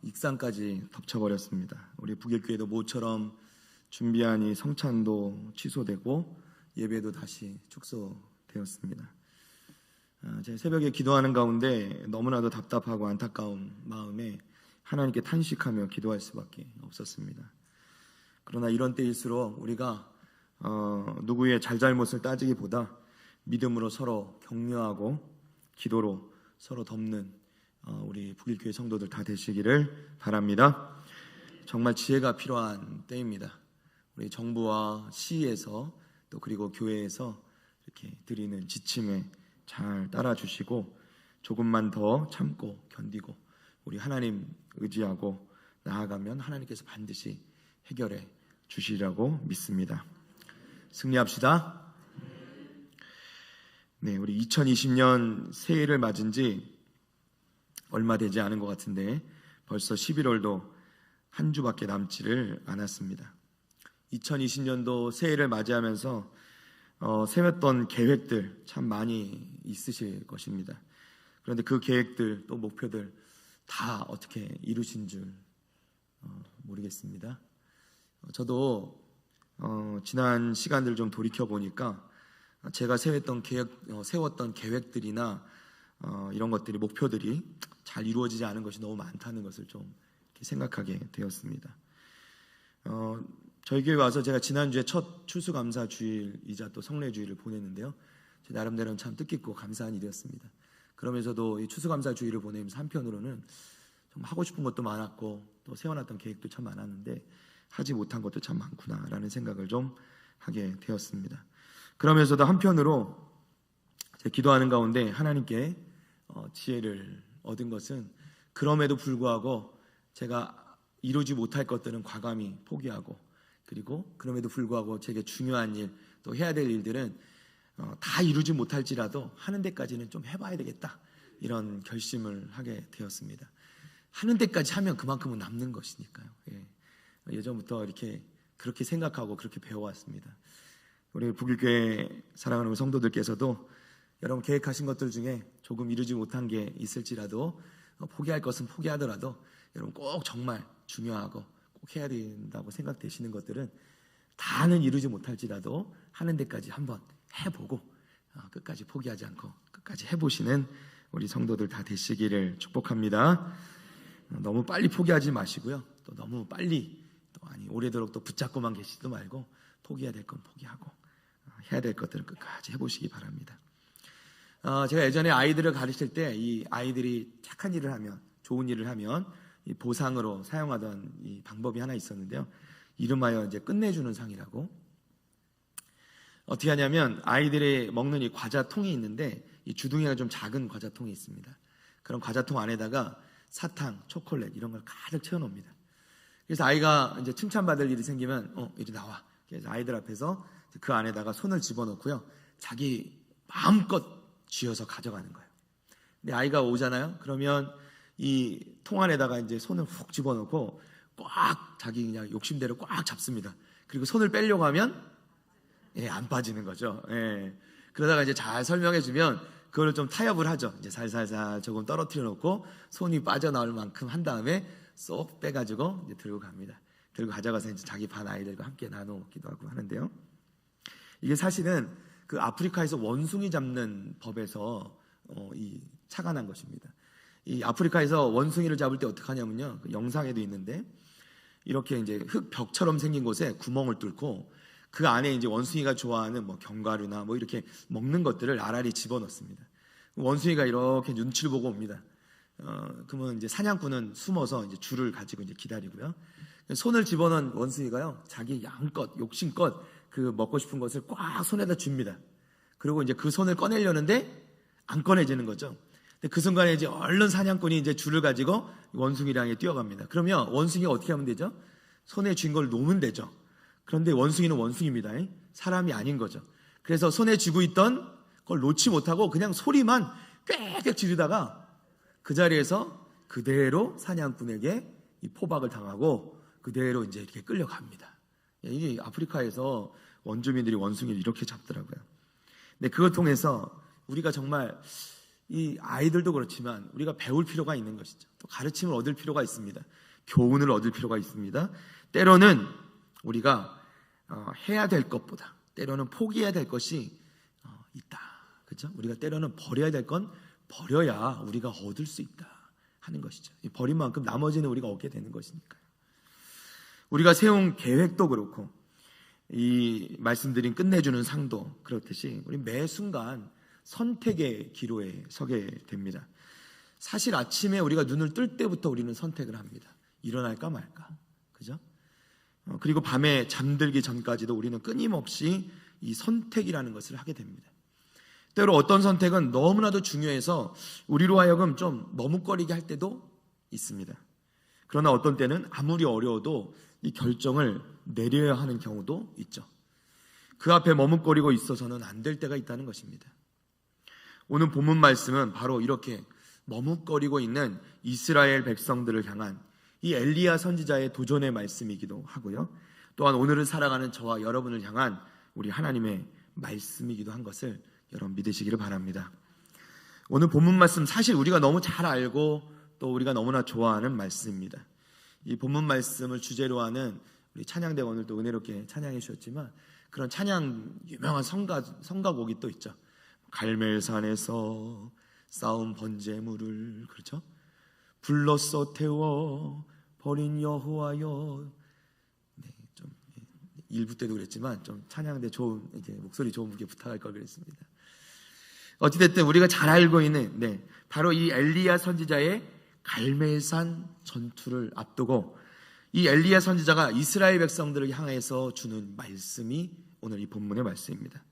익산까지 덮쳐버렸습니다. 우리 북일교회도 모처럼 준비한 이 성찬도 취소되고 예배도 다시 축소되었습니다. 제 새벽에 기도하는 가운데 너무나도 답답하고 안타까운 마음에 하나님께 탄식하며 기도할 수밖에 없었습니다. 그러나 이런 때일수록 우리가 누구의 잘잘못을 따지기보다 믿음으로 서로 격려하고 기도로 서로 돕는 우리 북일교회 성도들 다 되시기를 바랍니다. 정말 지혜가 필요한 때입니다. 우리 정부와 시에서 또 그리고 교회에서 이렇게 드리는 지침에 잘 따라주시고 조금만 더 참고 견디고 우리 하나님 의지하고 나아가면 하나님께서 반드시 해결해 주시리라고 믿습니다. 승리합시다. 네, 우리 2020년 새해를 맞은 지 얼마 되지 않은 것 같은데 벌써 11월도 한 주밖에 남지를 않았습니다. 2020년도 새해를 맞이하면서 세웠던 계획들 참 많이 있으실 것입니다. 그런데 그 계획들 또 목표들 다 어떻게 이루신 줄 모르겠습니다. 저도 지난 시간들 좀 돌이켜 보니까 제가 세웠던 계획들이나 이런 것들이 목표들이 잘 이루어지지 않은 것이 너무 많다는 것을 좀 이렇게 생각하게 되었습니다. 저희 교회 와서 제가 지난주에 첫 추수감사 주일이자 또 성례주일을 보냈는데요. 제 나름대로는 참 뜻깊고 감사한 일이었습니다. 그러면서도 이 추수감사 주일을 보내면서 한편으로는 좀 하고 싶은 것도 많았고 또 세워놨던 계획도 참 많았는데 하지 못한 것도 참 많구나라는 생각을 좀 하게 되었습니다. 그러면서도 한편으로 제가 기도하는 가운데 하나님께 지혜를 얻은 것은 그럼에도 불구하고 제가 이루지 못할 것들은 과감히 포기하고 그리고 그럼에도 불구하고 제게 중요한 일 또 해야 될 일들은 다 이루지 못할지라도 하는 데까지는 좀 해봐야 되겠다 이런 결심을 하게 되었습니다. 하는 데까지 하면 그만큼은 남는 것이니까요. 예전부터 이렇게 그렇게 생각하고 그렇게 배워왔습니다. 우리 북일교회 사랑하는 우리 성도들께서도 여러분 계획하신 것들 중에 조금 이루지 못한 게 있을지라도 포기할 것은 포기하더라도 여러분 꼭 정말 중요하고 꼭 해야 된다고 생각되시는 것들은 다는 이루지 못할지라도 하는 데까지 한번 해보고 끝까지 포기하지 않고 끝까지 해보시는 우리 성도들 다 되시기를 축복합니다. 너무 빨리 포기하지 마시고요. 또 너무 빨리 또 오래도록 또 붙잡고만 계시지도 말고 포기해야 될 건 포기하고 해야 될 것들은 끝까지 해보시기 바랍니다. 제가 예전에 아이들을 가르칠 때 이 아이들이 착한 일을 하면 좋은 일을 하면 이 보상으로 사용하던 이 방법이 하나 있었는데요. 이름하여 이제 끝내주는 상이라고. 어떻게 하냐면 아이들이 먹는 이 과자통이 있는데 이 주둥이가 좀 작은 과자통이 있습니다. 그런 과자통 안에다가 사탕, 초콜릿 이런 걸 가득 채워놓습니다. 그래서 아이가 이제 칭찬받을 일이 생기면 이리 나와. 그래서 아이들 앞에서 그 안에다가 손을 집어넣고요. 자기 마음껏 쥐어서 가져가는 거예요. 근데 아이가 오잖아요. 그러면 이 통 안에다가 이제 손을 훅 집어넣고 꽉 자기 그냥 욕심대로 꽉 잡습니다. 그리고 손을 빼려고 하면 안 빠지는 거죠. 그러다가 이제 잘 설명해주면 그걸 좀 타협을 하죠. 이제 살살살 조금 떨어뜨려 놓고 손이 빠져나올 만큼 한 다음에 쏙 빼가지고 이제 들고 갑니다. 들고 가져가서 이제 자기 반 아이들과 함께 나눠 먹기도 하고 하는데요. 이게 사실은 그 아프리카에서 원숭이 잡는 법에서 이 착안한 것입니다. 이 아프리카에서 원숭이를 잡을 때 어떻게 하냐면요. 그 영상에도 있는데 이렇게 이제 흙 벽처럼 생긴 곳에 구멍을 뚫고 그 안에 이제 원숭이가 좋아하는 뭐 견과류나 뭐 이렇게 먹는 것들을 알알이 집어넣습니다. 원숭이가 이렇게 눈치를 보고 옵니다. 그러면 이제 사냥꾼은 숨어서 이제 줄을 가지고 이제 기다리고요. 손을 집어넣은 원숭이가요, 자기 양껏 욕심껏 그 먹고 싶은 것을 꽉 손에다 줍니다. 그리고 이제 그 손을 꺼내려는데 안 꺼내지는 거죠. 근데 그 순간에 이제 얼른 사냥꾼이 이제 줄을 가지고 원숭이를 향해 뛰어갑니다. 그러면 원숭이가 어떻게 하면 되죠? 손에 쥔 걸 놓으면 되죠. 그런데 원숭이는 원숭이입니다. 사람이 아닌 거죠. 그래서 손에 쥐고 있던 걸 놓지 못하고 그냥 소리만 꽥꽥 지르다가 그 자리에서 그대로 사냥꾼에게 이 포박을 당하고 그대로 이제 이렇게 끌려갑니다. 이게 아프리카에서 원주민들이 원숭이를 이렇게 잡더라고요. 근데 그걸 통해서 우리가 정말 이 아이들도 그렇지만 우리가 배울 필요가 있는 것이죠. 또 가르침을 얻을 필요가 있습니다. 교훈을 얻을 필요가 있습니다. 때로는 우리가 해야 될 것보다 때로는 포기해야 될 것이 있다. 그렇죠? 우리가 때로는 버려야 될 건 버려야 우리가 얻을 수 있다 하는 것이죠. 버린 만큼 나머지는 우리가 얻게 되는 것이니까요. 우리가 세운 계획도 그렇고 이 말씀드린 끝내주는 상도 그렇듯이 우리 매 순간 선택의 기로에 서게 됩니다. 사실 아침에 우리가 눈을 뜰 때부터 우리는 선택을 합니다. 일어날까 말까. 그죠? 그리고 밤에 잠들기 전까지도 우리는 끊임없이 이 선택이라는 것을 하게 됩니다. 때로 어떤 선택은 너무나도 중요해서 우리로 하여금 좀 머뭇거리게 할 때도 있습니다. 그러나 어떤 때는 아무리 어려워도 이 결정을 내려야 하는 경우도 있죠. 그 앞에 머뭇거리고 있어서는 안 될 때가 있다는 것입니다. 오늘 본문 말씀은 바로 이렇게 머뭇거리고 있는 이스라엘 백성들을 향한 이 엘리야 선지자의 도전의 말씀이기도 하고요. 또한 오늘을 살아가는 저와 여러분을 향한 우리 하나님의 말씀이기도 한 것을 여러분 믿으시기를 바랍니다. 오늘 본문 말씀 사실 우리가 너무 잘 알고 또 우리가 너무나 좋아하는 말씀입니다. 이 본문 말씀을 주제로 하는 우리 찬양대가 오늘도 은혜롭게 찬양해 주셨지만 그런 찬양 유명한 성가곡이 또 있죠. 갈멜산에서 쌓은 번제물을 그렇죠? 불렀어 태워 버린 여호와여. 네, 좀 일부 때도 그랬지만 좀 찬양대 좋은 이제 목소리 좋은 분께 부탁할 걸 그랬습니다. 어찌됐든 우리가 잘 알고 있는 바로 이 엘리야 선지자의 갈멜산 전투를 앞두고 이 엘리야 선지자가 이스라엘 백성들을 향해서 주는 말씀이 오늘 이 본문의 말씀입니다.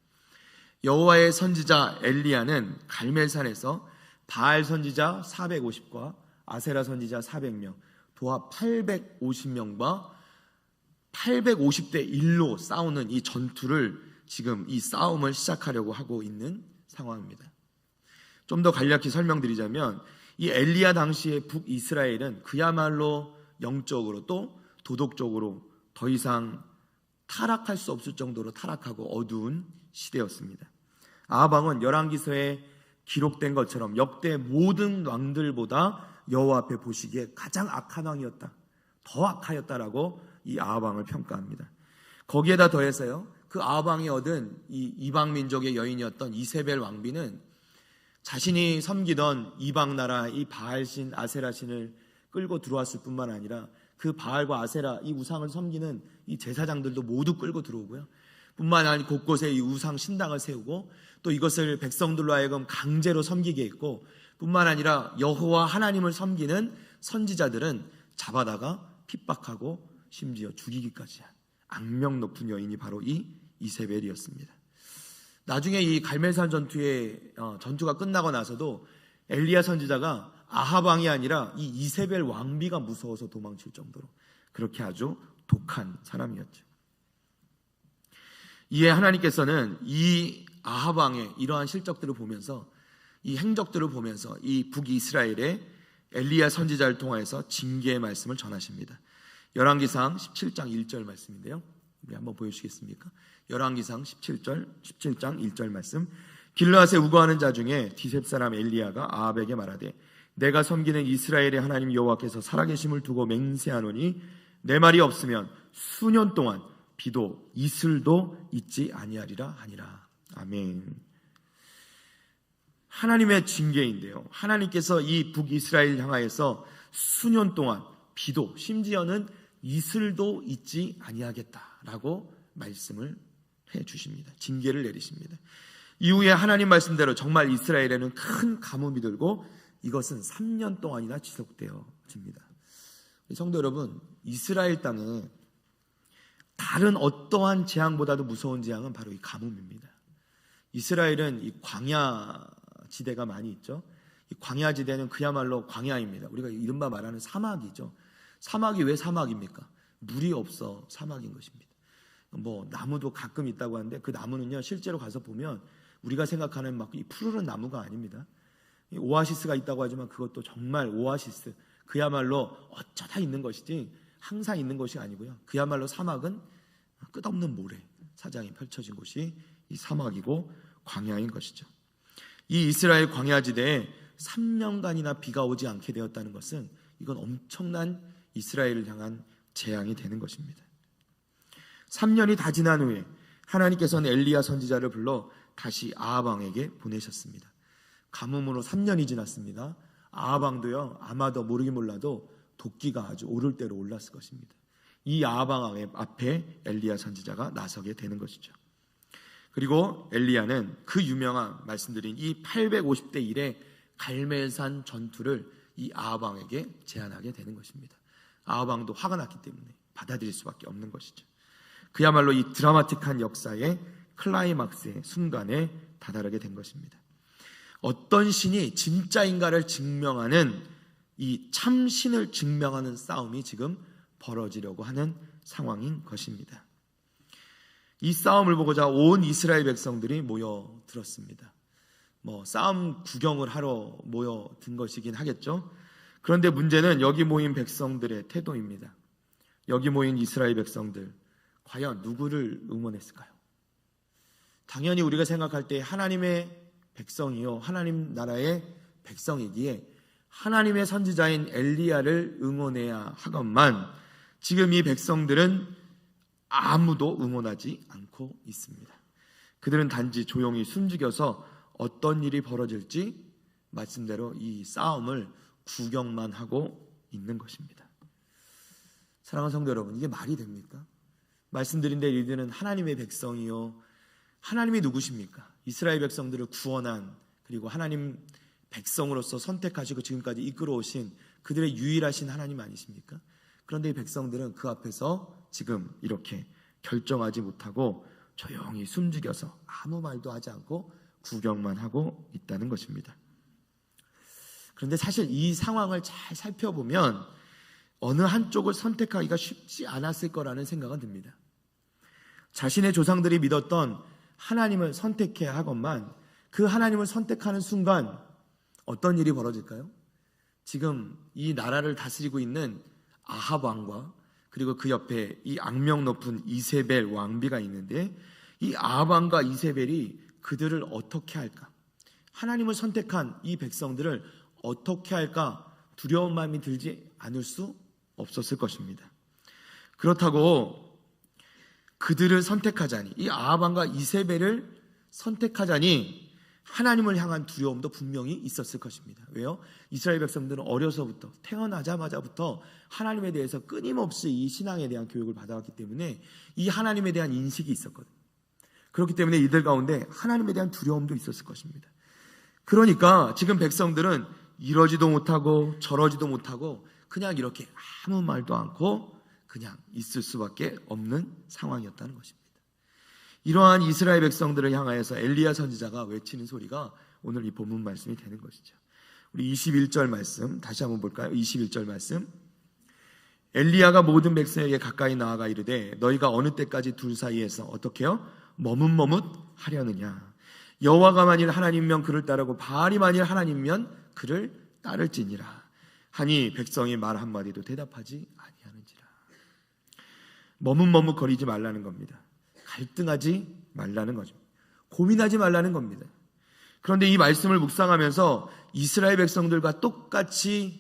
여호와의 선지자 엘리야는 갈멜산에서 바알 선지자 450과 아세라 선지자 400명 도합 850명과 850대 1로 싸우는 이 전투를 지금 이 싸움을 시작하려고 하고 있는 상황입니다. 좀 더 간략히 설명드리자면 이 엘리야 당시의 북이스라엘은 그야말로 영적으로 또 도덕적으로 더 이상 타락할 수 없을 정도로 타락하고 어두운 시대였습니다. 아합 왕은 열왕기서에 기록된 것처럼 역대 모든 왕들보다 여호와 앞에 보시기에 가장 악한 왕이었다. 더 악하였다라고 이 아합 왕을 평가합니다. 거기에다 더해서요. 그 아합 왕이 얻은 이 이방 민족의 여인이었던 이세벨 왕비는 자신이 섬기던 이방 나라 이 바알신 아세라신을 끌고 들어왔을 뿐만 아니라 그 바알과 아세라 이 우상을 섬기는 이 제사장들도 모두 끌고 들어오고요. 뿐만 아니라 곳곳에 이 우상 신당을 세우고 또 이것을 백성들로 하여금 강제로 섬기게 했고 뿐만 아니라 여호와 하나님을 섬기는 선지자들은 잡아다가 핍박하고 심지어 죽이기까지 한 악명 높은 여인이 바로 이 이세벨이었습니다. 나중에 이 갈멜산 전투가 끝나고 나서도 엘리야 선지자가 아합 왕이 아니라 이 이세벨 왕비가 무서워서 도망칠 정도로 그렇게 아주 독한 사람이었죠. 이에 하나님께서는 이 아합 왕의 이러한 실적들을 보면서 이 행적들을 보면서 이 북이스라엘의 엘리야 선지자를 통해서 징계의 말씀을 전하십니다. 열왕기상 17장 1절 말씀인데요. 우리 한번 보여주시겠습니까? 열왕기상 17장 1절 말씀. 길르앗에 우거하는 자 중에 디셉 사람 엘리야가 아합에게 말하되 내가 섬기는 이스라엘의 하나님 여호와께서 살아계심을 두고 맹세하노니 내 말이 없으면 수년 동안 비도 이슬도 있지 아니하리라 하니라. 아멘. 하나님의 징계인데요. 하나님께서 이 북이스라엘 향하여서 수년 동안 비도 심지어는 이슬도 있지 아니하겠다라고 말씀을 해주십니다. 징계를 내리십니다. 이후에 하나님 말씀대로 정말 이스라엘에는 큰 가뭄이 들고 이것은 3년 동안이나 지속되어집니다. 성도 여러분, 이스라엘 땅에 다른 어떠한 재앙보다도 무서운 재앙은 바로 이 가뭄입니다. 이스라엘은 이 광야 지대가 많이 있죠. 이 광야 지대는 그야말로 광야입니다. 우리가 이른바 말하는 사막이죠. 사막이 왜 사막입니까? 물이 없어 사막인 것입니다. 뭐 나무도 가끔 있다고 하는데 그 나무는요 실제로 가서 보면 우리가 생각하는 막 이 푸르른 나무가 아닙니다. 오아시스가 있다고 하지만 그것도 정말 오아시스, 그야말로 어쩌다 있는 것이지 항상 있는 것이 아니고요. 그야말로 사막은 끝없는 모래 사장이 펼쳐진 곳이 이 사막이고 광야인 것이죠. 이 이스라엘 광야지대에 3년간이나 비가 오지 않게 되었다는 것은 이건 엄청난 이스라엘을 향한 재앙이 되는 것입니다. 3년이 다 지난 후에 하나님께서는 엘리야 선지자를 불러 다시 아합 왕에게 보내셨습니다. 가뭄으로 3년이 지났습니다. 아합 왕도요, 아마도 모르긴 몰라도 도끼가 아주 오를 대로 올랐을 것입니다. 이 아합 왕 앞에 엘리야 선지자가 나서게 되는 것이죠. 그리고 엘리야는 그 유명한 말씀드린 이 850대 1의 갈멜산 전투를 이 아합 왕에게 제안하게 되는 것입니다. 아합 왕도 화가 났기 때문에 받아들일 수밖에 없는 것이죠. 그야말로 이 드라마틱한 역사의 클라이막스의 순간에 다다르게 된 것입니다. 어떤 신이 진짜인가를 증명하는 이 참신을 증명하는 싸움이 지금 벌어지려고 하는 상황인 것입니다. 이 싸움을 보고자 온 이스라엘 백성들이 모여들었습니다. 싸움 구경을 하러 모여든 것이긴 하겠죠. 그런데 문제는 여기 모인 백성들의 태도입니다. 여기 모인 이스라엘 백성들, 과연 누구를 응원했을까요? 당연히 우리가 생각할 때 하나님의 백성이요, 하나님 나라의 백성이기에 하나님의 선지자인 엘리야를 응원해야 하건만 지금 이 백성들은 아무도 응원하지 않고 있습니다. 그들은 단지 조용히 숨죽여서 어떤 일이 벌어질지 말씀대로 이 싸움을 구경만 하고 있는 것입니다. 사랑하는 성도 여러분, 이게 말이 됩니까? 말씀드린 대로 이들은 하나님의 백성이요, 하나님이 누구십니까? 이스라엘 백성들을 구원한, 그리고 하나님 백성으로서 선택하시고 지금까지 이끌어오신 그들의 유일하신 하나님 아니십니까? 그런데 이 백성들은 그 앞에서 지금 이렇게 결정하지 못하고 조용히 숨죽여서 아무 말도 하지 않고 구경만 하고 있다는 것입니다. 그런데 사실 이 상황을 잘 살펴보면 어느 한쪽을 선택하기가 쉽지 않았을 거라는 생각은 듭니다. 자신의 조상들이 믿었던 하나님을 선택해야 하건만 그 하나님을 선택하는 순간 어떤 일이 벌어질까요? 지금 이 나라를 다스리고 있는 아합 왕과 그리고 그 옆에 이 악명 높은 이세벨 왕비가 있는데 이 아합 왕과 이세벨이 그들을 어떻게 할까? 하나님을 선택한 이 백성들을 어떻게 할까? 두려운 마음이 들지 않을 수 없었을 것입니다. 그렇다고 그들을 선택하자니, 이 아합 왕과 이세벨을 선택하자니 하나님을 향한 두려움도 분명히 있었을 것입니다. 왜요? 이스라엘 백성들은 어려서부터, 태어나자마자부터 하나님에 대해서 끊임없이 이 신앙에 대한 교육을 받아왔기 때문에 이 하나님에 대한 인식이 있었거든요. 그렇기 때문에 이들 가운데 하나님에 대한 두려움도 있었을 것입니다. 그러니까 지금 백성들은 이러지도 못하고 저러지도 못하고 그냥 이렇게 아무 말도 않고 그냥 있을 수밖에 없는 상황이었다는 것입니다. 이러한 이스라엘 백성들을 향하여서 엘리야 선지자가 외치는 소리가 오늘 이 본문 말씀이 되는 것이죠. 우리 21절 말씀 다시 한번 볼까요? 21절 말씀. 엘리야가 모든 백성에게 가까이 나아가 이르되 너희가 어느 때까지 둘 사이에서 어떻게 해요? 머뭇머뭇하려느냐. 여호와가 만일 하나님이면 그를 따르고 바알이 만일 하나님이면 그를 따를지니라 하니 백성이 말 한마디도 대답하지 아니하는지라. 머뭇머뭇거리지 말라는 겁니다. 갈등하지 말라는 거죠. 고민하지 말라는 겁니다. 그런데 이 말씀을 묵상하면서 이스라엘 백성들과 똑같이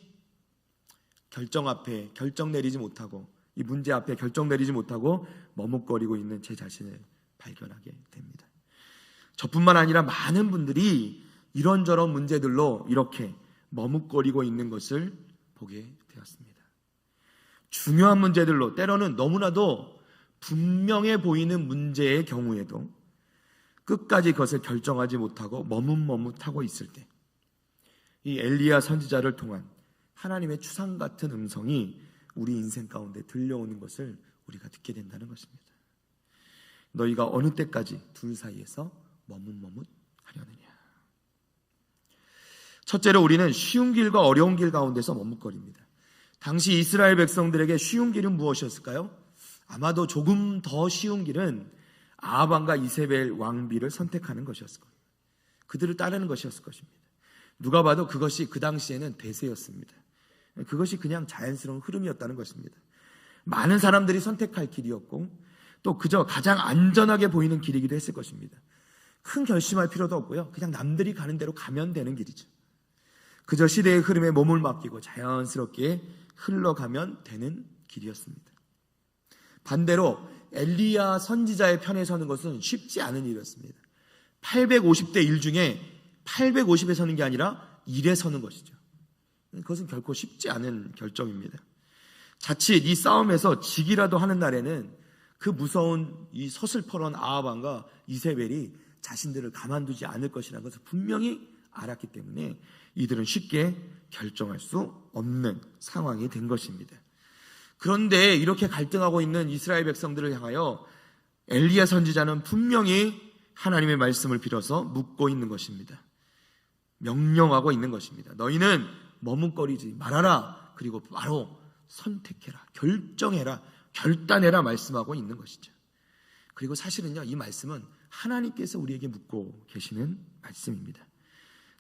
결정 앞에 결정 내리지 못하고 이 문제 앞에 결정 내리지 못하고 머뭇거리고 있는 제 자신을 발견하게 됩니다. 저뿐만 아니라 많은 분들이 이런저런 문제들로 이렇게 머뭇거리고 있는 것을 보게 되었습니다. 중요한 문제들로 때로는 너무나도 분명해 보이는 문제의 경우에도 끝까지 그것을 결정하지 못하고 머뭇머뭇하고 있을 때 이 엘리야 선지자를 통한 하나님의 추상 같은 음성이 우리 인생 가운데 들려오는 것을 우리가 듣게 된다는 것입니다. 너희가 어느 때까지 둘 사이에서 머뭇머뭇하려느냐. 첫째로 우리는 쉬운 길과 어려운 길 가운데서 머뭇거립니다. 당시 이스라엘 백성들에게 쉬운 길은 무엇이었을까요? 아마도 조금 더 쉬운 길은 아합 왕과 이세벨 왕비를 선택하는 것이었을 거예요. 그들을 따르는 것이었을 것입니다. 누가 봐도 그것이 그 당시에는 대세였습니다. 그것이 그냥 자연스러운 흐름이었다는 것입니다. 많은 사람들이 선택할 길이었고 또 그저 가장 안전하게 보이는 길이기도 했을 것입니다. 큰 결심할 필요도 없고요. 그냥 남들이 가는 대로 가면 되는 길이죠. 그저 시대의 흐름에 몸을 맡기고 자연스럽게 흘러가면 되는 길이었습니다. 반대로 엘리야 선지자의 편에 서는 것은 쉽지 않은 일이었습니다. 850대 1 중에 850에 서는 게 아니라 1에 서는 것이죠. 그것은 결코 쉽지 않은 결정입니다. 자칫 이 싸움에서 지기라도 하는 날에는 그 무서운 이 서슬퍼런 아합 왕과 이세벨이 자신들을 가만두지 않을 것이라는 것을 분명히 알았기 때문에 이들은 쉽게 결정할 수 없는 상황이 된 것입니다. 그런데 이렇게 갈등하고 있는 이스라엘 백성들을 향하여 엘리야 선지자는 분명히 하나님의 말씀을 빌어서 묻고 있는 것입니다. 명령하고 있는 것입니다. 너희는 머뭇거리지 말아라. 그리고 바로 선택해라. 결정해라. 결단해라 말씀하고 있는 것이죠. 그리고 사실은요, 이 말씀은 하나님께서 우리에게 묻고 계시는 말씀입니다.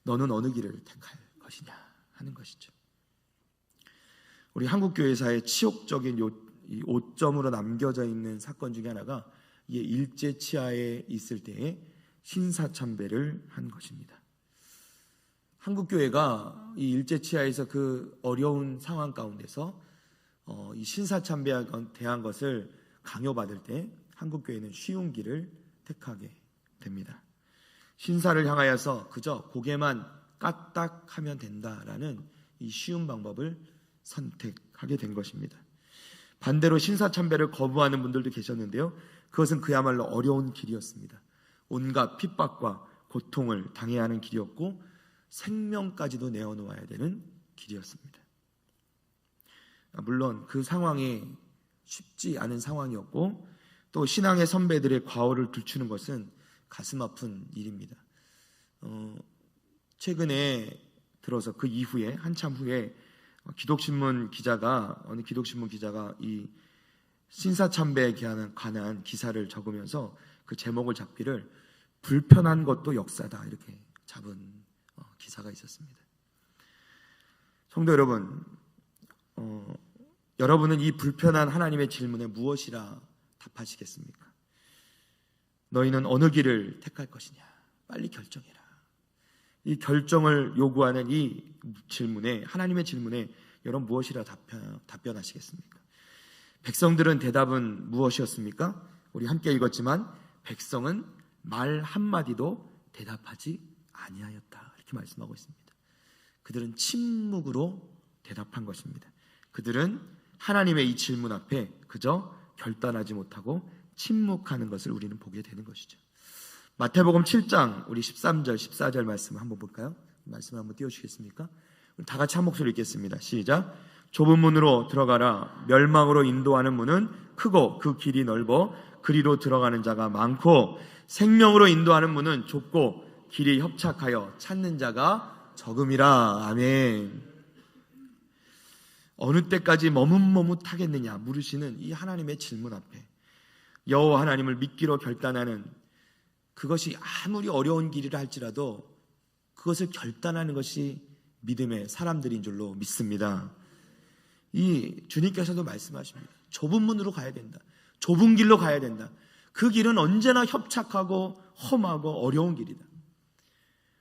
너는 어느 길을 택할 것이냐 하는 것이죠. 우리 한국교회사의 치욕적인 이 오점으로 남겨져 있는 사건 중에 하나가 이 일제치하에 있을 때의 신사참배를 한 것입니다. 한국교회가 이 일제치하에서 그 어려운 상황 가운데서 이 신사참배에 대한 것을 강요받을 때 한국교회는 쉬운 길을 택하게 됩니다. 신사를 향하여서 그저 고개만 까딱하면 된다라는 이 쉬운 방법을 선택하게 된 것입니다. 반대로 신사참배를 거부하는 분들도 계셨는데요, 그것은 그야말로 어려운 길이었습니다. 온갖 핍박과 고통을 당해야 하는 길이었고 생명까지도 내어놓아야 되는 길이었습니다. 물론 그 상황이 쉽지 않은 상황이었고 또 신앙의 선배들의 과오를 들추는 것은 가슴 아픈 일입니다. 최근에 들어서 그 이후에 한참 후에 어느 기독신문 기자가 이 신사참배에 관한 기사를 적으면서 그 제목을 잡기를 불편한 것도 역사다 이렇게 잡은 기사가 있었습니다. 성도 여러분, 여러분은 이 불편한 하나님의 질문에 무엇이라 답하시겠습니까? 너희는 어느 길을 택할 것이냐? 빨리 결정해라. 이 결정을 요구하는 이 질문에, 하나님의 질문에 여러분 무엇이라 답변하시겠습니까? 백성들은 대답은 무엇이었습니까? 우리 함께 읽었지만 백성은 말 한마디도 대답하지 아니하였다 이렇게 말씀하고 있습니다. 그들은 침묵으로 대답한 것입니다. 그들은 하나님의 이 질문 앞에 그저 결단하지 못하고 침묵하는 것을 우리는 보게 되는 것이죠. 마태복음 7장 우리 13절 14절 말씀을 한번 볼까요? 말씀을 한번 띄워주시겠습니까? 다 같이 한 목소리 읽겠습니다. 시작. 좁은 문으로 들어가라. 멸망으로 인도하는 문은 크고 그 길이 넓어 그리로 들어가는 자가 많고 생명으로 인도하는 문은 좁고 길이 협착하여 찾는 자가 적음이라. 아멘. 어느 때까지 머뭇머뭇하겠느냐 물으시는 이 하나님의 질문 앞에 여호와 하나님을 믿기로 결단하는, 그것이 아무리 어려운 길이라 할지라도 그것을 결단하는 것이 믿음의 사람들인 줄로 믿습니다. 이 주님께서도 말씀하십니다. 좁은 문으로 가야 된다. 좁은 길로 가야 된다. 그 길은 언제나 협착하고 험하고 어려운 길이다.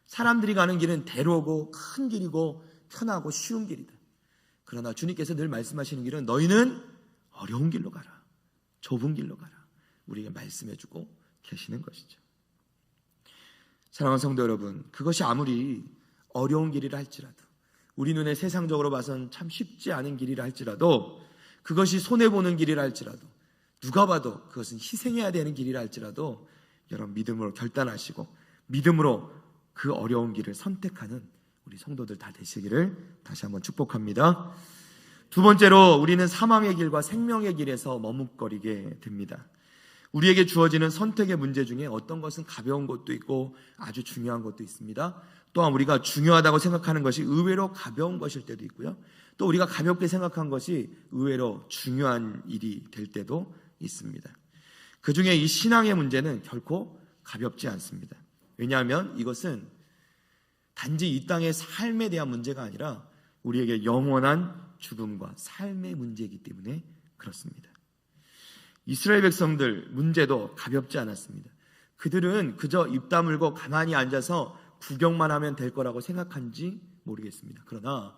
사람들이 가는 길은 대로고 큰 길이고 편하고 쉬운 길이다. 그러나 주님께서 늘 말씀하시는 길은 너희는 어려운 길로 가라. 좁은 길로 가라. 우리에게 말씀해주고 계시는 것이죠. 사랑하는 성도 여러분, 그것이 아무리 어려운 길이라 할지라도, 우리 눈에 세상적으로 봐선 참 쉽지 않은 길이라 할지라도, 그것이 손해보는 길이라 할지라도, 누가 봐도 그것은 희생해야 되는 길이라 할지라도 여러분 믿음으로 결단하시고 믿음으로 그 어려운 길을 선택하는 우리 성도들 다 되시기를 다시 한번 축복합니다. 두 번째로 우리는 사망의 길과 생명의 길에서 머뭇거리게 됩니다. 우리에게 주어지는 선택의 문제 중에 어떤 것은 가벼운 것도 있고 아주 중요한 것도 있습니다. 또한 우리가 중요하다고 생각하는 것이 의외로 가벼운 것일 때도 있고요. 또 우리가 가볍게 생각한 것이 의외로 중요한 일이 될 때도 있습니다. 그 중에 이 신앙의 문제는 결코 가볍지 않습니다. 왜냐하면 이것은 단지 이 땅의 삶에 대한 문제가 아니라 우리에게 영원한 죽음과 삶의 문제이기 때문에 그렇습니다. 이스라엘 백성들 문제도 가볍지 않았습니다. 그들은 그저 입 다물고 가만히 앉아서 구경만 하면 될 거라고 생각한지 모르겠습니다. 그러나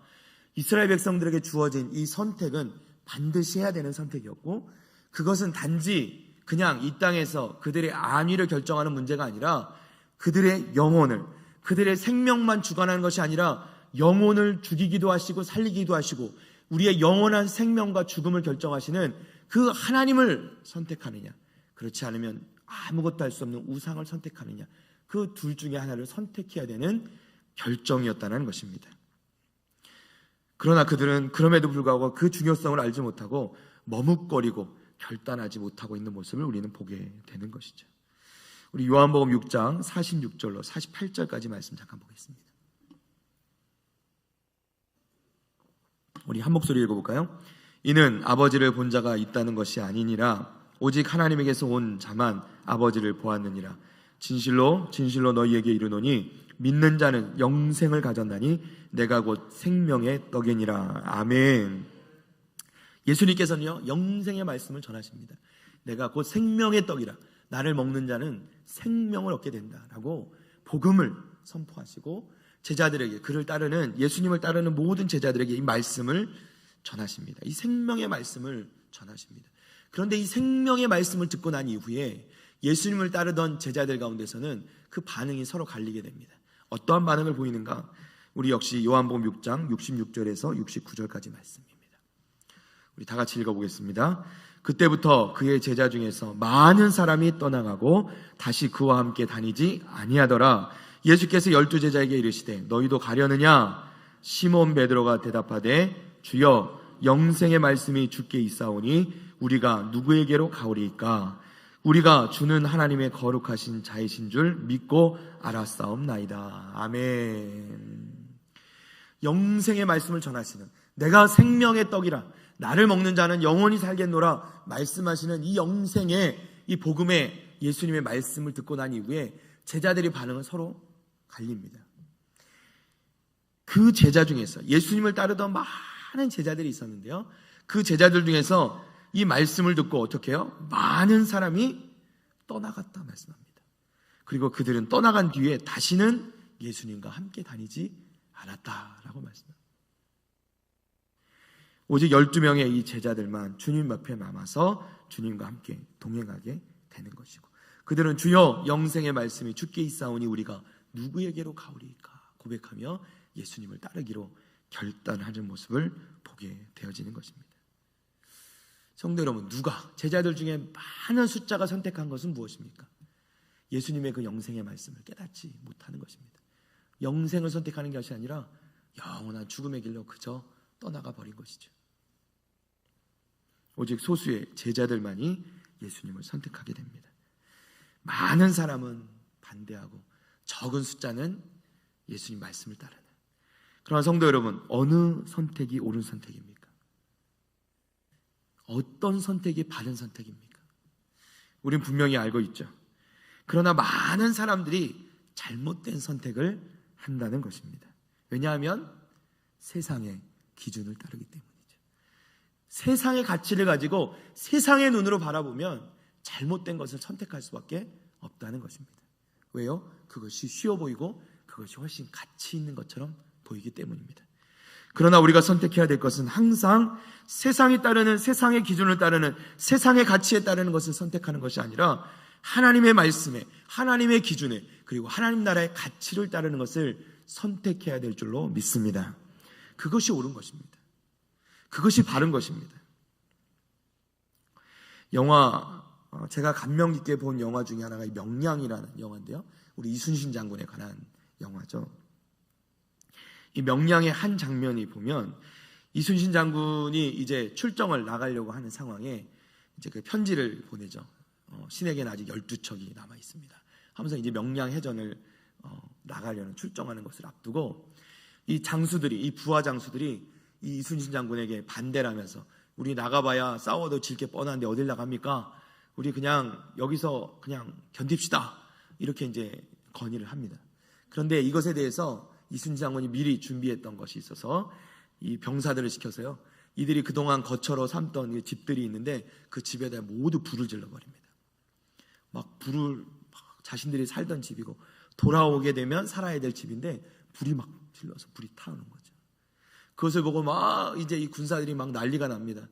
이스라엘 백성들에게 주어진 이 선택은 반드시 해야 되는 선택이었고, 그것은 단지 그냥 이 땅에서 그들의 안위를 결정하는 문제가 아니라 그들의 영혼을, 그들의 생명만 주관하는 것이 아니라 영혼을 죽이기도 하시고 살리기도 하시고 우리의 영원한 생명과 죽음을 결정하시는 그 하나님을 선택하느냐, 그렇지 않으면 아무것도 할 수 없는 우상을 선택하느냐, 그 둘 중에 하나를 선택해야 되는 결정이었다는 것입니다. 그러나 그들은 그럼에도 불구하고 그 중요성을 알지 못하고 머뭇거리고 결단하지 못하고 있는 모습을 우리는 보게 되는 것이죠. 우리 요한복음 6장 46절로 48절까지 말씀 잠깐 보겠습니다. 우리 한 목소리 읽어볼까요? 이는 아버지를 본 자가 있다는 것이 아니니라 오직 하나님에게서 온 자만 아버지를 보았느니라. 진실로 진실로 너희에게 이르노니 믿는 자는 영생을 가졌나니 내가 곧 생명의 떡이니라. 아멘. 예수님께서는요, 영생의 말씀을 전하십니다. 내가 곧 생명의 떡이라. 나를 먹는 자는 생명을 얻게 된다라고 복음을 선포하시고 제자들에게, 그를 따르는, 예수님을 따르는 모든 제자들에게 이 말씀을 전하십니다. 이 생명의 말씀을 전하십니다. 그런데 이 생명의 말씀을 듣고 난 이후에 예수님을 따르던 제자들 가운데서는 그 반응이 서로 갈리게 됩니다. 어떠한 반응을 보이는가? 우리 역시 요한복음 6장 66절에서 69절까지 말씀입니다. 우리 다 같이 읽어보겠습니다. 그때부터 그의 제자 중에서 많은 사람이 떠나가고 다시 그와 함께 다니지 아니하더라. 예수께서 12제자에게 이르시되 너희도 가려느냐? 시몬 베드로가 대답하되 주여 영생의 말씀이 주께 있사오니 우리가 누구에게로 가오리이까? 우리가 주는 하나님의 거룩하신 자이신 줄 믿고 알았사옵나이다. 아멘. 영생의 말씀을 전하시는, 내가 생명의 떡이라, 나를 먹는 자는 영원히 살겠노라 말씀하시는 이 영생의, 이 복음의 예수님의 말씀을 듣고 난 이후에 제자들의 반응은 서로 갈립니다. 그 제자 중에서 예수님을 따르던 많은 제자들이 있었는데요, 그 제자들 중에서 이 말씀을 듣고 어떻게 해요? 많은 사람이 떠나갔다 말씀합니다. 그리고 그들은 떠나간 뒤에 다시는 예수님과 함께 다니지 않았다라고 말씀합니다. 오직 12명의 이 제자들만 주님 앞에 남아서 주님과 함께 동행하게 되는 것이고, 그들은 주여 영생의 말씀이 주께 있사오니 우리가 누구에게로 가오리이까 고백하며 예수님을 따르기로 결단하는 모습을 보게 되어지는 것입니다. 성도 여러분, 누가, 제자들 중에 많은 숫자가 선택한 것은 무엇입니까? 예수님의 그 영생의 말씀을 깨닫지 못하는 것입니다. 영생을 선택하는 것이 아니라 영원한 죽음의 길로 그저 떠나가 버린 것이죠. 오직 소수의 제자들만이 예수님을 선택하게 됩니다. 많은 사람은 반대하고 적은 숫자는 예수님 말씀을 따르는. 그러나 성도 여러분, 어느 선택이 옳은 선택입니까? 어떤 선택이 바른 선택입니까? 우린 분명히 알고 있죠. 그러나 많은 사람들이 잘못된 선택을 한다는 것입니다. 왜냐하면 세상의 기준을 따르기 때문이죠. 세상의 가치를 가지고 세상의 눈으로 바라보면 잘못된 것을 선택할 수밖에 없다는 것입니다. 왜요? 그것이 쉬워 보이고 그것이 훨씬 가치 있는 것처럼 보이기 때문입니다. 그러나 우리가 선택해야 될 것은 항상 세상이 따르는, 세상의 기준을 따르는, 세상의 가치에 따르는 것을 선택하는 것이 아니라 하나님의 말씀에, 하나님의 기준에, 그리고 하나님 나라의 가치를 따르는 것을 선택해야 될 줄로 믿습니다. 그것이 옳은 것입니다. 그것이 바른 것입니다. 제가 감명 깊게 본 영화 중에 하나가 명량이라는 영화인데요, 우리 이순신 장군에 관한 영화죠. 이 명량의 한 장면이 보면 이순신 장군이 이제 출정을 나가려고 하는 상황에 이제 그 편지를 보내죠. 신에게는 아직 12척이 남아 있습니다 하면서 이제 명량 해전을 나가려는, 출정하는 것을 앞두고 이 장수들이, 이 부하 장수들이 이 이순신 장군에게 반대를 하면서 우리 나가봐야 싸워도 질 게 뻔한데 어딜 나갑니까? 우리 그냥 여기서 그냥 견딥시다, 이렇게 이제 건의를 합니다. 그런데 이것에 대해서 이순신 장군이 미리 준비했던 것이 있어서 이 병사들을 시켜서요, 이들이 그동안 거처로 삼던 집들이 있는데 그 집에다 모두 불을 질러버립니다. 막 불을 막 자신들이 살던 집이고 돌아오게 되면 살아야 될 집인데 불이 막 질러서 불이 타오는 거죠. 그것을 보고 막 이제 이 군사들이 막 난리가 납니다.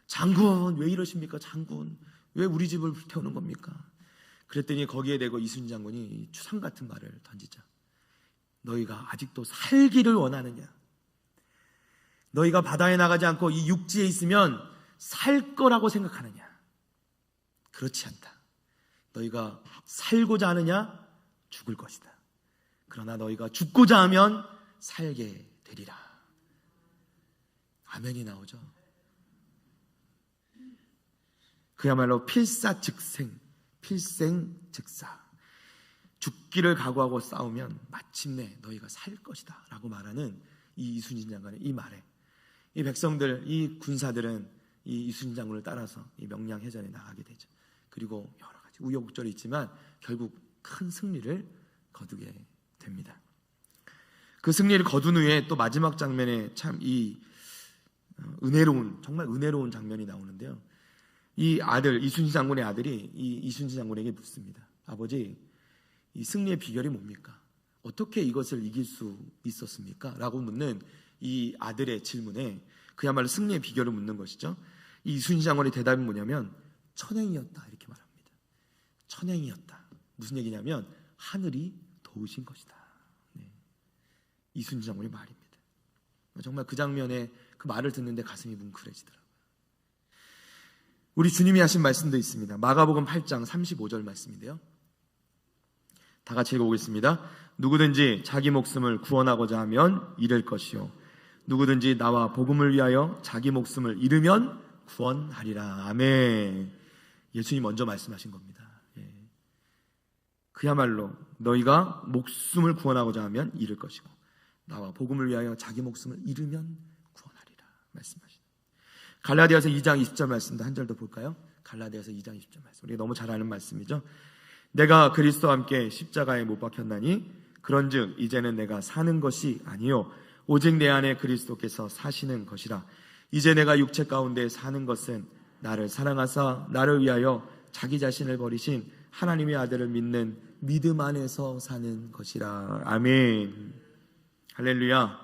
장군 왜 이러십니까? 장군 왜 우리 집을 불태우는 겁니까? 그랬더니 거기에 대고 이순신 장군이 추상 같은 말을 던지자. 너희가 아직도 살기를 원하느냐? 너희가 바다에 나가지 않고 이 육지에 있으면 살 거라고 생각하느냐? 그렇지 않다. 너희가 살고자 하느냐? 죽을 것이다. 그러나 너희가 죽고자 하면 살게 되리라. 아멘이 나오죠. 그야말로 필사즉생, 필생즉사. 죽기를 각오하고 싸우면 마침내 너희가 살 것이다 라고 말하는 이 이순신 장군의 이 말에 이 백성들, 이 군사들은 이 이순신 장군을 따라서 이 명량해전에 나가게 되죠. 그리고 여러 가지 우여곡절이 있지만 결국 큰 승리를 거두게 됩니다. 그 승리를 거둔 후에 또 마지막 장면에 참 이 은혜로운, 정말 은혜로운 장면이 나오는데요. 이 아들, 이순신 장군의 아들이 이 이순신 장군에게 묻습니다. 아버지, 이 승리의 비결이 뭡니까? 어떻게 이것을 이길 수 있었습니까? 라고 묻는 이 아들의 질문에 그야말로 승리의 비결을 묻는 것이죠. 이 이순신 장군의 대답이 뭐냐면 천행이었다 이렇게 말합니다. 천행이었다. 무슨 얘기냐면 하늘이 도우신 것이다. 네. 이순신 장군의 말입니다. 정말 그 장면에 그 말을 듣는데 가슴이 뭉클해지더라고요. 우리 주님이 하신 말씀도 있습니다. 마가복음 8장 35절 말씀인데요. 다 같이 읽어보겠습니다. 누구든지 자기 목숨을 구원하고자 하면 잃을 것이요 누구든지 나와 복음을 위하여 자기 목숨을 잃으면 구원하리라. 아멘. 예수님이 먼저 말씀하신 겁니다. 예. 그야말로 너희가 목숨을 구원하고자 하면 잃을 것이고 나와 복음을 위하여 자기 목숨을 잃으면 구원하리라 말씀하시죠. 갈라디아서 2장 20절 말씀도 한 절 더 볼까요? 갈라디아서 2장 20절 말씀. 우리가 너무 잘 아는 말씀이죠. 내가 그리스도와 함께 십자가에 못 박혔나니 그런즉 이제는 내가 사는 것이 아니요 오직 내 안에 그리스도께서 사시는 것이라. 이제 내가 육체 가운데 사는 것은 나를 사랑하사 나를 위하여 자기 자신을 버리신 하나님의 아들을 믿는 믿음 안에서 사는 것이라. 아멘. 할렐루야.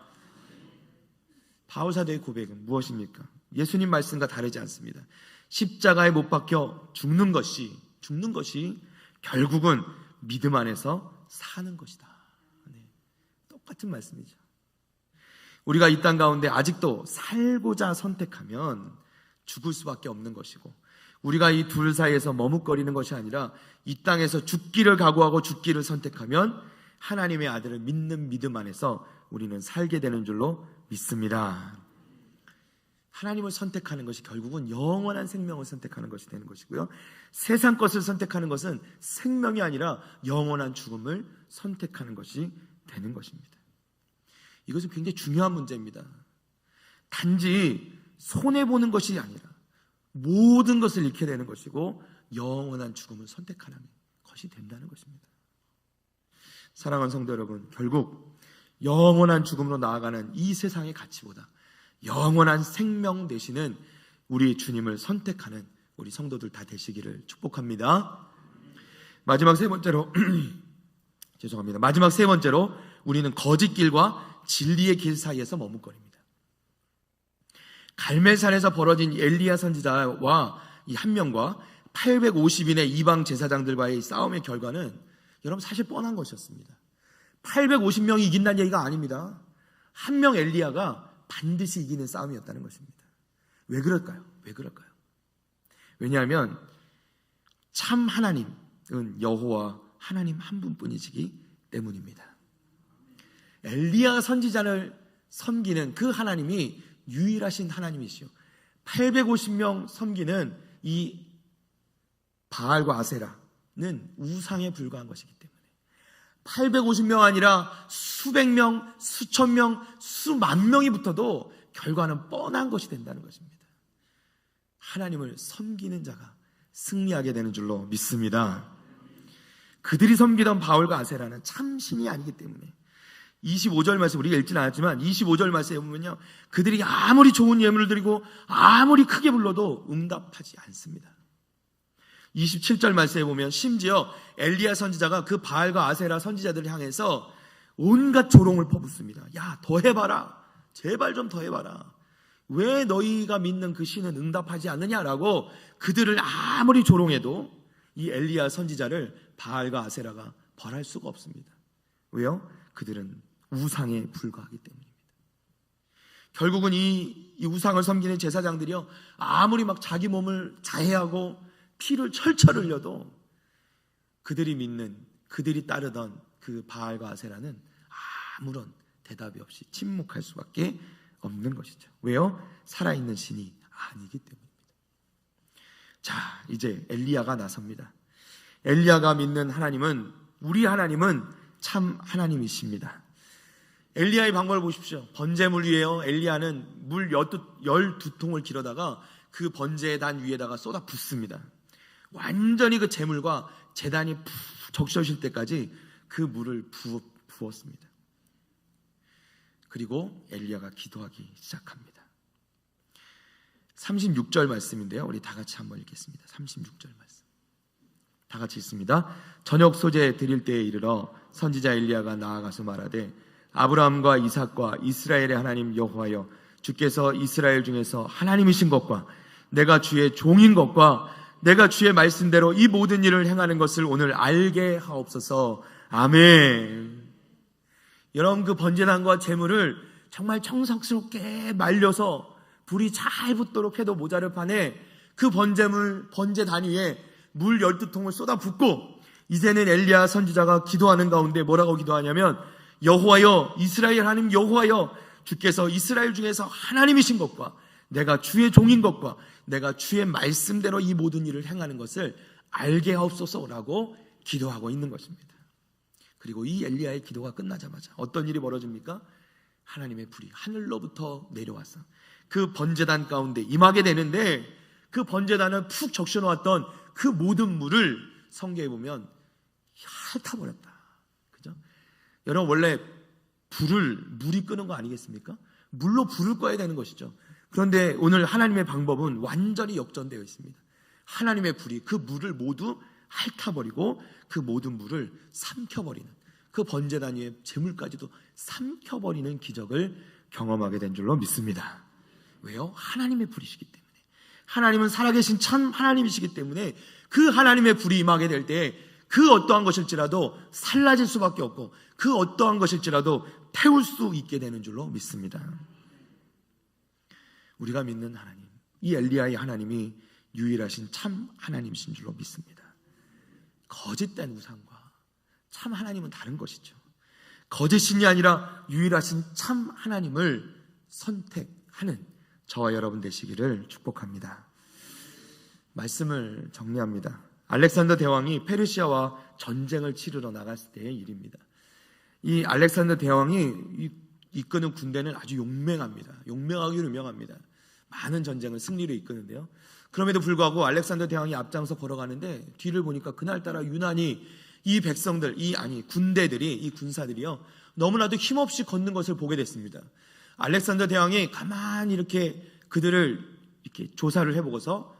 바울 사도의 고백은 무엇입니까? 예수님 말씀과 다르지 않습니다. 십자가에 못 박혀 죽는 것이 결국은 믿음 안에서 사는 것이다. 네. 똑같은 말씀이죠. 우리가 이 땅 가운데 아직도 살고자 선택하면 죽을 수밖에 없는 것이고 우리가 이 둘 사이에서 머뭇거리는 것이 아니라 이 땅에서 죽기를 각오하고 죽기를 선택하면 하나님의 아들을 믿는 믿음 안에서 우리는 살게 되는 줄로 믿습니다. 하나님을 선택하는 것이 결국은 영원한 생명을 선택하는 것이 되는 것이고요. 세상 것을 선택하는 것은 생명이 아니라 영원한 죽음을 선택하는 것이 되는 것입니다. 이것은 굉장히 중요한 문제입니다. 단지 손해보는 것이 아니라 모든 것을 잃게 되는 것이고 영원한 죽음을 선택하는 것이 된다는 것입니다. 사랑하는 성도 여러분, 결국 영원한 죽음으로 나아가는 이 세상의 가치보다 영원한 생명 되시는 우리 주님을 선택하는 우리 성도들 다 되시기를 축복합니다. 마지막 세 번째로 마지막 세 번째로 우리는 거짓 길과 진리의 길 사이에서 머뭇거립니다. 갈멜산에서 벌어진 엘리야 선지자와 이 한 명과 850인의 이방 제사장들과의 싸움의 결과는 여러분 사실 뻔한 것이었습니다. 850명이 이긴다는 얘기가 아닙니다. 한 명 엘리야가 반드시 이기는 싸움이었다는 것입니다. 왜 그럴까요? 왜냐하면 참 하나님은 여호와 하나님 한 분뿐이시기 때문입니다. 엘리야 선지자를 섬기는 그 하나님이 유일하신 하나님이시요 850명 섬기는 이 바알과 아세라는 우상에 불과한 것이기 때문에 850명 아니라 수백 명, 수천 명, 수만 명이 붙어도 결과는 뻔한 것이 된다는 것입니다. 하나님을 섬기는 자가 승리하게 되는 줄로 믿습니다. 그들이 섬기던 바울과 아세라는 참 신이 아니기 때문에 25절 말씀 우리가 읽지는 않았지만 25절 말씀에 보면요, 그들이 아무리 좋은 예물을 드리고 아무리 크게 불러도 응답하지 않습니다. 27절 말씀에 보면 심지어 엘리야 선지자가 그 바알과 아세라 선지자들을 향해서 온갖 조롱을 퍼붓습니다. 야, 더 해봐라. 제발 좀 더 해봐라. 왜 너희가 믿는 그 신은 응답하지 않느냐라고 그들을 아무리 조롱해도 이 엘리야 선지자를 바알과 아세라가 벌할 수가 없습니다. 왜요? 그들은 우상에 불과하기 때문입니다. 결국은 이 우상을 섬기는 제사장들이요, 아무리 막 자기 몸을 자해하고 피를 철철 흘려도 그들이 믿는, 그들이 따르던 그 바알과 아세라는 아무런 대답이 없이 침묵할 수밖에 없는 것이죠. 왜요? 살아있는 신이 아니기 때문입니다. 자, 이제 엘리야가 나섭니다. 엘리야가 믿는 하나님은, 우리 하나님은 참 하나님이십니다. 엘리야의 방법을 보십시오. 번제물 위에요, 엘리야는 물 12통을 길어다가 그 번제단 위에다가 쏟아 붓습니다. 완전히 그 제물과 제단이 푹 적셔질 때까지 그 물을 부었습니다. 그리고 엘리야가 기도하기 시작합니다. 36절 말씀인데요, 우리 다 같이 한번 읽겠습니다. 36절 말씀 다 같이 읽습니다. 저녁 소재 드릴 때에 이르러 선지자 엘리야가 나아가서 말하되 아브라함과 이삭과 이스라엘의 하나님 여호와여, 주께서 이스라엘 중에서 하나님이신 것과 내가 주의 종인 것과 내가 주의 말씀대로 이 모든 일을 행하는 것을 오늘 알게 하옵소서. 아멘. 여러분, 그 번제단과 제물을 정말 정성스럽게 말려서 불이 잘 붙도록 해도 모자를 판에 그 번제단 위에 물 12통을 쏟아 붓고, 이제는 엘리야 선지자가 기도하는 가운데 뭐라고 기도하냐면 여호와여, 이스라엘 하나님 여호와여, 주께서 이스라엘 중에서 하나님이신 것과 내가 주의 종인 것과 내가 주의 말씀대로 이 모든 일을 행하는 것을 알게 하옵소서라고 기도하고 있는 것입니다. 그리고 이 엘리야의 기도가 끝나자마자 어떤 일이 벌어집니까? 하나님의 불이 하늘로부터 내려와서 그 번제단 가운데 임하게 되는데, 그 번제단을 푹 적셔놓았던 그 모든 물을 성경에 보면 핥아버렸다. 그죠? 여러분, 원래 물이 끄는 거 아니겠습니까? 물로 불을 꺼야 되는 것이죠. 그런데 오늘 하나님의 방법은 완전히 역전되어 있습니다. 하나님의 불이 그 물을 모두 핥아버리고 그 모든 물을 삼켜버리는, 그 번제단 위에 제물까지도 삼켜버리는 기적을 경험하게 된 줄로 믿습니다. 왜요? 하나님의 불이시기 때문에. 하나님은 살아계신 참 하나님이시기 때문에 그 하나님의 불이 임하게 될 때 그 어떠한 것일지라도 살라질 수밖에 없고, 그 어떠한 것일지라도 태울 수 있게 되는 줄로 믿습니다. 우리가 믿는 하나님, 이 엘리야의 하나님이 유일하신 참 하나님이신 줄로 믿습니다. 거짓된 우상과 참 하나님은 다른 것이죠. 거짓신이 아니라 유일하신 참 하나님을 선택하는 저와 여러분 되시기를 축복합니다. 말씀을 정리합니다. 알렉산더 대왕이 페르시아와 전쟁을 치르러 나갔을 때의 일입니다. 이 알렉산더 대왕이 이끄는 군대는 아주 용맹합니다. 용맹하기로 유명합니다. 많은 전쟁을 승리로 이끄는데요. 그럼에도 불구하고 알렉산더 대왕이 앞장서 걸어가는데 뒤를 보니까 그날따라 유난히 이 백성들, 군대들이, 이 군사들이요, 너무나도 힘없이 걷는 것을 보게 됐습니다. 알렉산더 대왕이 가만히 이렇게 그들을 이렇게 조사를 해보고서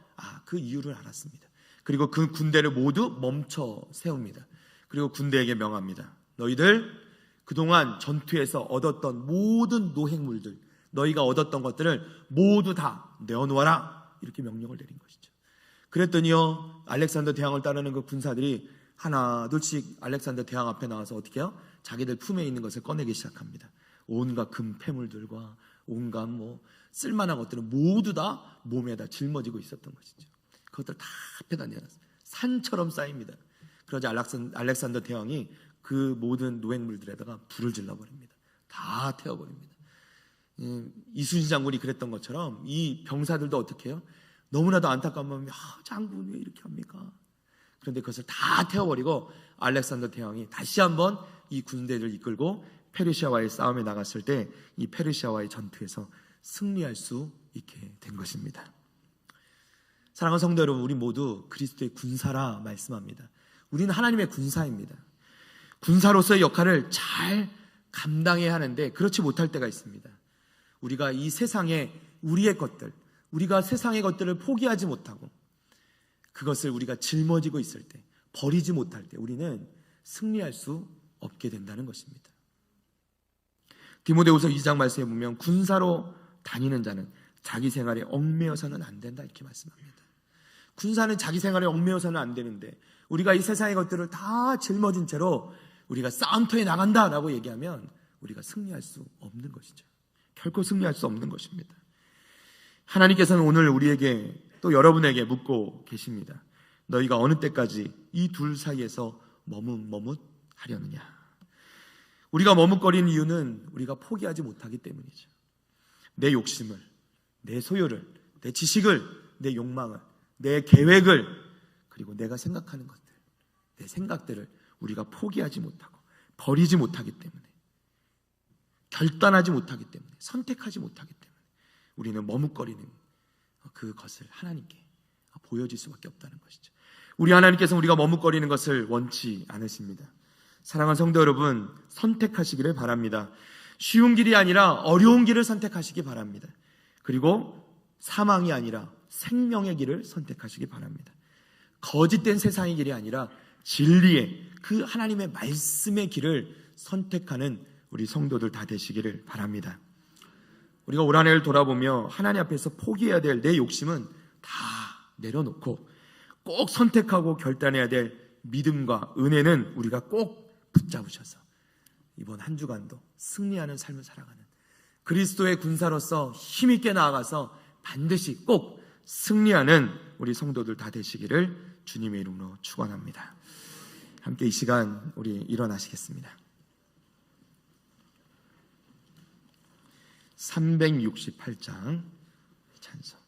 그 이유를 알았습니다. 그리고 그 군대를 모두 멈춰 세웁니다. 그리고 군대에게 명합니다. 너희들 그동안 전투에서 얻었던 모든 노획물들, 너희가 얻었던 것들을 모두 다 내어놓아라, 이렇게 명령을 내린 것이죠. 그랬더니요, 알렉산더 대왕을 따르는 그 군사들이 하나 둘씩 알렉산더 대왕 앞에 나와서 어떻게 해요? 자기들 품에 있는 것을 꺼내기 시작합니다. 온갖 금폐물들과 온갖 쓸만한 것들은 모두 다 몸에다 짊어지고 있었던 것이죠. 그것들 다 앞에다 내놨어요. 산처럼 쌓입니다. 그러자 알렉산더 대왕이 그 모든 노획물들에다가 불을 질러버립니다. 다 태워버립니다. 이순신 장군이 그랬던 것처럼 이 병사들도 어떻게 해요? 너무나도 안타까운 마음이, 장군 왜 이렇게 합니까? 그런데 그것을 다 태워버리고 알렉산더 대왕이 다시 한번 이 군대를 이끌고 페르시아와의 싸움에 나갔을 때 이 페르시아와의 전투에서 승리할 수 있게 된 것입니다. 사랑하는 성도 여러분, 우리 모두 그리스도의 군사라 말씀합니다. 우리는 하나님의 군사입니다. 군사로서의 역할을 잘 감당해야 하는데 그렇지 못할 때가 있습니다. 우리가 이 세상에 우리의 것들, 우리가 세상의 것들을 포기하지 못하고 그것을 우리가 짊어지고 있을 때, 버리지 못할 때 우리는 승리할 수 없게 된다는 것입니다. 디모데후서 2장 말씀에 보면 군사로 다니는 자는 자기 생활에 얽매여서는 안 된다 이렇게 말씀합니다. 군사는 자기 생활에 얽매여서는 안 되는데 우리가 이 세상의 것들을 다 짊어진 채로 우리가 싸움터에 나간다라고 얘기하면 우리가 승리할 수 없는 것이죠. 결코 승리할 수 없는 것입니다. 하나님께서는 오늘 우리에게 또 여러분에게 묻고 계십니다. 너희가 어느 때까지 이 둘 사이에서 머뭇하려느냐. 우리가 머뭇거리는 이유는 우리가 포기하지 못하기 때문이죠. 내 욕심을, 내 소유를, 내 지식을, 내 욕망을, 내 계획을, 그리고 내가 생각하는 것들, 내 생각들을 우리가 포기하지 못하고 버리지 못하기 때문에, 결단하지 못하기 때문에, 선택하지 못하기 때문에 우리는 머뭇거리는 그것을 하나님께 보여줄 수밖에 없다는 것이죠. 우리 하나님께서는 우리가 머뭇거리는 것을 원치 않으십니다. 사랑하는 성도 여러분, 선택하시기를 바랍니다. 쉬운 길이 아니라 어려운 길을 선택하시기 바랍니다. 그리고 사망이 아니라 생명의 길을 선택하시기 바랍니다. 거짓된 세상의 길이 아니라 진리의 그 하나님의 말씀의 길을 선택하는 우리 성도들 다 되시기를 바랍니다. 우리가 올 한 해를 돌아보며 하나님 앞에서 포기해야 될 내 욕심은 다 내려놓고 꼭 선택하고 결단해야 될 믿음과 은혜는 우리가 꼭 붙잡으셔서 이번 한 주간도 승리하는 삶을 살아가는 그리스도의 군사로서 힘있게 나아가서 반드시 꼭 승리하는 우리 성도들 다 되시기를 주님의 이름으로 축원합니다. 함께 이 시간 우리 일어나시겠습니다. 368장 찬송.